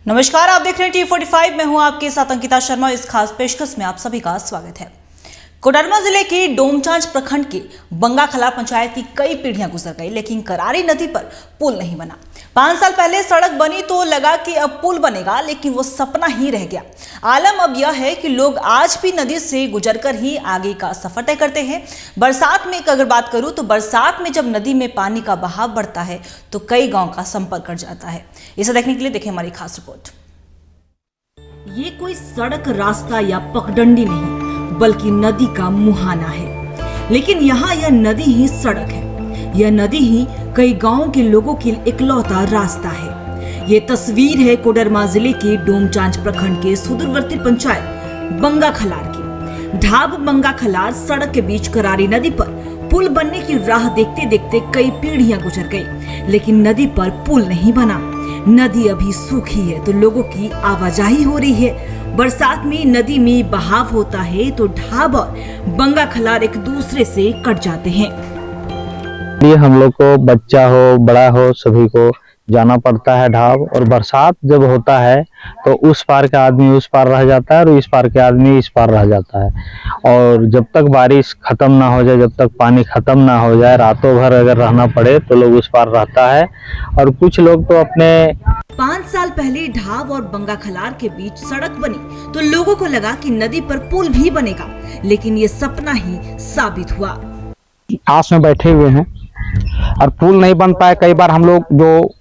नमस्कार, आप देख रहे हैं T45। मैं हूं आपके साथ अंकिता शर्मा। इस खास पेशकश में आप सभी का स्वागत है। कोडरमा जिले के डोमचांच प्रखंड के बंगाखलार पंचायत की कई पीढ़ियां गुजर गई, लेकिन करारी नदी पर पुल नहीं बना। 5 साल पहले सड़क बनी तो लगा कि अब पुल बनेगा, लेकिन वो सपना ही रह गया। आलम अब यह है कि लोग आज भी नदी से गुजरकर ही आगे का सफर तय करते हैं। बरसात में अगर बात करूं तो बरसात में जब नदी में पानी का बहाव बढ़ता है तो कई गांव का संपर्क कट जाता है। इसे देखने के लिए देखें हमारी खास रिपोर्ट। ये कोई सड़क, रास्ता या पगडंडी नहीं, बल्कि नदी का मुहाना है। लेकिन यहाँ यह नदी ही सड़क है। यह नदी ही कई गांवों के लोगों के इकलौता रास्ता है। ये तस्वीर है कोडरमा जिले के डोमचांच प्रखंड के सुदूरवर्ती पंचायत बंगाखलार की। ढाब बंगाखलार सड़क के बीच करारी नदी पर पुल बनने की राह देखते देखते कई पीढ़ियां गुजर गई, लेकिन नदी पर पुल नहीं बना। नदी अभी सूखी है तो लोगों की आवाजाही हो रही है। बरसात में नदी में बहाव होता है तो ढाब और बंगाखलार एक दूसरे से कट जाते हैं। ये हम लोग को बच्चा हो बड़ा हो सभी को जाना पड़ता है ढाब, और बरसात जब होता है तो उस पार का आदमी उस पार रह जाता है और इस पार के आदमी इस पार रह जाता है। और जब तक बारिश खत्म ना हो जाए, जब तक पानी खत्म ना हो जाए, रातों भर अगर रहना पड़े तो लोग उस पार रहता है। और कुछ लोग तो अपने 5 साल पहले ढाब और बंगाखलार के बीच सड़क बनी तो लोगों को लगा कि नदी पर पुल भी बनेगा, लेकिन ये सपना ही साबित हुआ। आस में बैठे हुए हैं और पुल नहीं बन पाए। कई बार हम लोग जो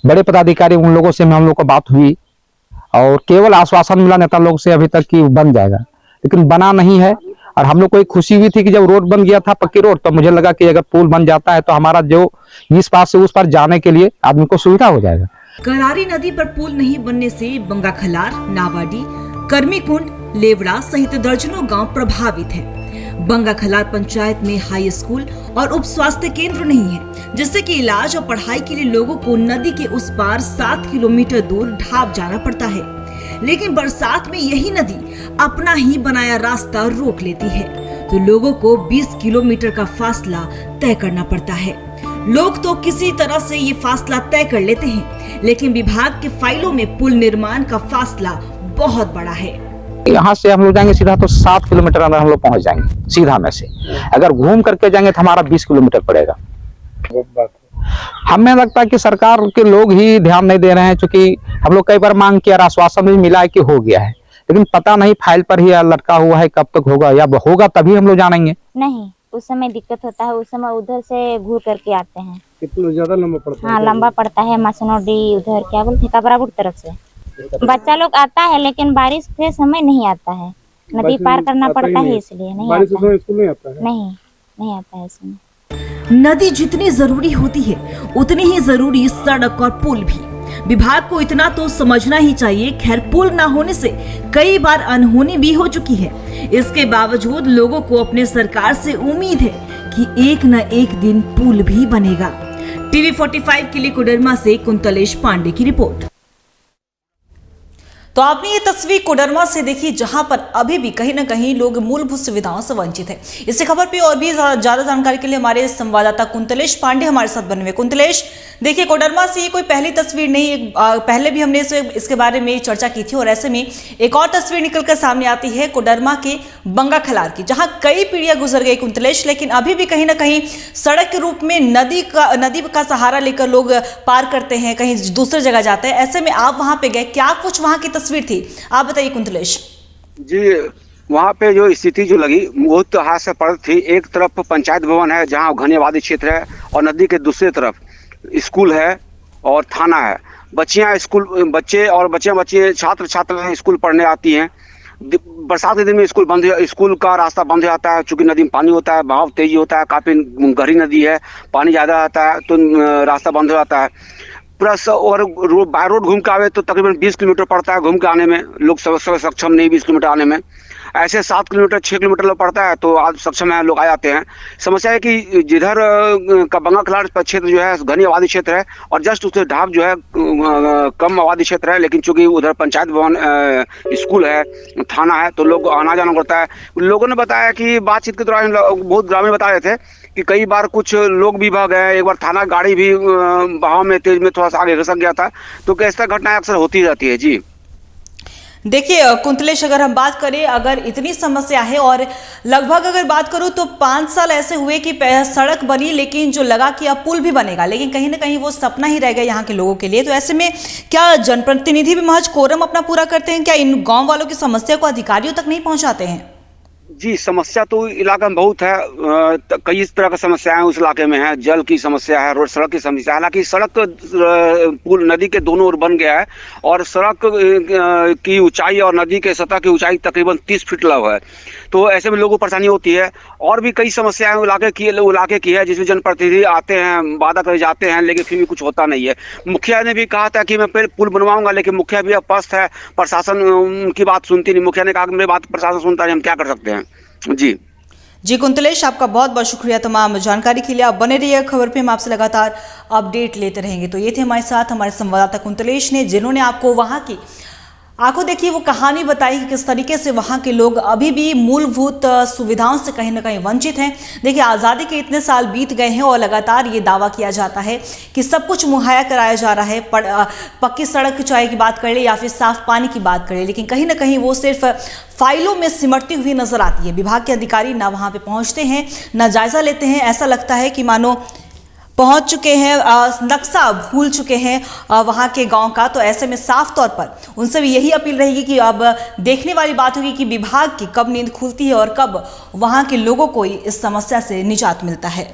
बड़े पदाधिकारी उन लोगों से हम लोग को बात हुई और केवल आश्वासन मिला नेता लोग से अभी तक कि बन जाएगा, लेकिन बना नहीं है। और हम लोग को एक खुशी हुई थी कि जब रोड बन गया था पक्की रोड, तो मुझे लगा कि अगर पुल बन जाता है तो हमारा जो इस पार से उस पार जाने के लिए आदमी को सुविधा हो जाएगा। करारी नदी पर पुल नहीं बनने से बंगाखलार, नावाडी, कर्मीकुंड, लेवड़ा सहित दर्जनों गांव प्रभावित हैं। बंगाखलार पंचायत में हाई स्कूल और उप स्वास्थ्य केंद्र नहीं है, जिससे कि इलाज और पढ़ाई के लिए लोगों को नदी के उस पार 7 किलोमीटर दूर ढाब जाना पड़ता है। लेकिन बरसात में यही नदी अपना ही बनाया रास्ता रोक लेती है तो लोगों को 20 किलोमीटर का फासला तय करना पड़ता है। लोग तो किसी तरह से ये फासला तय कर लेते हैं, लेकिन विभाग के फाइलों में पुल निर्माण का फासला बहुत बड़ा है। यहाँ से हम लोग जाएंगे सीधा तो 7 किलोमीटर अंदर हम लोग पहुंच जाएंगे सीधा में से। अगर घूम करके जाएंगे तो हमारा 20 किलोमीटर पड़ेगा। हमें लगता है कि सरकार के लोग ही ध्यान नहीं दे रहे हैं, क्योंकि हम लोग कई बार मांग किया, आश्वासन भी मिला है कि हो गया है, लेकिन पता नहीं फाइल पर ही लटका हुआ है, कब तक होगा या होगा तभी हम लोग जानेंगे। नहीं, उस समय दिक्कत होता है, उस समय उधर से घूर करके आते हैं। कितना ज्यादा लंबा पड़ता है? हाँ, लंबा पड़ता है। मसनोडी उधर क्या बोलते हैं, कबरापुर तरफ से बच्चा लोग आता है, लेकिन बारिश के समय नहीं आता है। नदी पार करना पड़ता है, इसलिए नहीं आता है। स्कूल नहीं आता है? नहीं आता है इसमें। नदी जितनी जरूरी होती है उतनी ही जरूरी सड़क और पुल भी। विभाग को इतना तो समझना ही चाहिए। खैर, पुल ना होने से कई बार अनहोनी भी हो चुकी है। इसके बावजूद लोगों को अपने सरकार से उम्मीद है कि एक न एक दिन पुल भी बनेगा। TV45 के लिए कोडरमा से कुंतलेश पांडे की रिपोर्ट। तो आपने ये तस्वीर कोडरमा से देखी, जहां पर अभी भी कहीं ना कहीं लोग मूलभूत सुविधाओं से वंचित हैं। इसी खबर पे और भी ज्यादा जानकारी के लिए हमारे संवाददाता कुंतलेश पांडे हमारे साथ बने हुए। कुंतलेश, देखिए कोडरमा से ये कोई पहली तस्वीर नहीं, पहले भी हमने इसके बारे में चर्चा की थी, और ऐसे में एक और तस्वीर निकलकर सामने आती है कोडरमा के बंगाखलार की, जहाँ कई पीढ़ियां गुजर गई कुंतलेश, लेकिन अभी भी कहीं ना कहीं सड़क के रूप में नदी का सहारा लेकर लोग पार करते हैं, कहीं दूसरी जगह जाते हैं। ऐसे में आप वहां पे गए, क्या कुछ वहां की तस्वीर थी, आप बताइए कुंतलेश। जी, वहाँ पे जो स्थिति जो लगी वो तो हास्यप्रद थी। एक तरफ पंचायत भवन है जहाँ घने आबादी क्षेत्र है, और नदी के दूसरी तरफ स्कूल है और थाना है। बच्चे और बच्चे छात्र स्कूल पढ़ने आती हैं। बरसात के दिन में स्कूल का रास्ता बंद हो जाता है, चूंकि नदी में पानी होता है, बहाव तेजी होता है, काफी गहरी नदी है, पानी ज्यादा आता है तो रास्ता बंद हो जाता है। प्लस और बाय रोड घूम के आवे तो तकरीबन 20 किलोमीटर पड़ता है घूम के आने में। लोग सब सक्षम नहीं 20 किलोमीटर आने में। ऐसे 7 किलोमीटर 6 किलोमीटर पड़ता है तो आज सक्षम है, लोग आ जाते हैं। समस्या है कि जिधर का बंगाखलार क्षेत्र जो है घनी आबादी क्षेत्र है, और जस्ट उससे ढाब जो है कम आबादी क्षेत्र है, लेकिन चूंकि उधर पंचायत भवन स्कूल है, थाना है, तो लोग आना जाना करता है। लोगों ने बताया कि बातचीत के दौरान बहुत ग्रामीण बता रहे थे कि कई बार कुछ लोग भी बह गए, एक बार थाना गाड़ी भी बहाव में तेज में थोड़ा सा आगे खसक गया था। तो कैसा घटनाएं अक्सर होती रहती है जी। देखिए कुंतलेश, अगर हम बात करें, अगर इतनी समस्या है और लगभग अगर बात करूं तो 5 साल ऐसे हुए कि सड़क बनी, लेकिन जो लगा कि अब पुल भी बनेगा, लेकिन कहीं ना कहीं वो सपना ही रह गया यहाँ के लोगों के लिए। तो ऐसे में क्या जनप्रतिनिधि भी महज कोरम अपना पूरा करते हैं? क्या इन गांव वालों की समस्या को अधिकारियों तक नहीं पहुंचाते हैं? जी, समस्या तो इलाका में बहुत है। कई तरह की समस्याएं उस इलाके में है। जल की समस्या है, रोड सड़क की समस्या है। हालांकि सड़क पुल नदी के दोनों ओर बन गया है और सड़क की ऊंचाई और नदी के सतह की ऊंचाई तकरीबन 30 फीट लव है। तो ऐसे में लोगों को परेशानी होती है। और भी कई समस्याएं इलाके की है, जिसमें जनप्रतिनिधि आते हैं, वादा करे जाते हैं, लेकिन फिर भी कुछ होता नहीं है। मुखिया ने भी कहा था कि मैं पहले पुल बनवाऊंगा, लेकिन मुखिया भी अपस्त है, प्रशासन उनकी बात सुनती नहीं। मुखिया ने कहा कि मेरी बात प्रशासन सुनता नहीं, हम क्या कर सकते हैं जी। कुंतलेश, आपका बहुत बहुत शुक्रिया तमाम जानकारी के लिए। आप बने रहिए खबर पे, हम आपसे लगातार अपडेट लेते रहेंगे। तो ये थे हमारे साथ हमारे संवाददाता कुंतलेश ने, जिन्होंने आपको वहां की आंखों देखिए वो कहानी बताई कि किस तरीके से वहां के लोग अभी भी मूलभूत सुविधाओं से कहीं ना कहीं वंचित हैं। देखिए, आज़ादी के इतने साल बीत गए हैं और लगातार ये दावा किया जाता है कि सब कुछ मुहैया कराया जा रहा है, पक्की सड़क चाहे की बात कर ले या फिर साफ पानी की बात कर ले, लेकिन कहीं ना कहीं वो सिर्फ फाइलों में सिमटती हुई नजर आती है। विभाग के अधिकारी ना वहां पे पहुंचते हैं, ना जायजा लेते हैं। ऐसा लगता है कि मानो पहुंच चुके हैं, नक्शा भूल चुके हैं वहां के गांव का। तो ऐसे में साफ तौर पर उनसे भी यही अपील रहेगी कि अब देखने वाली बात होगी कि विभाग की कब नींद खुलती है और कब वहां के लोगों को इस समस्या से निजात मिलता है।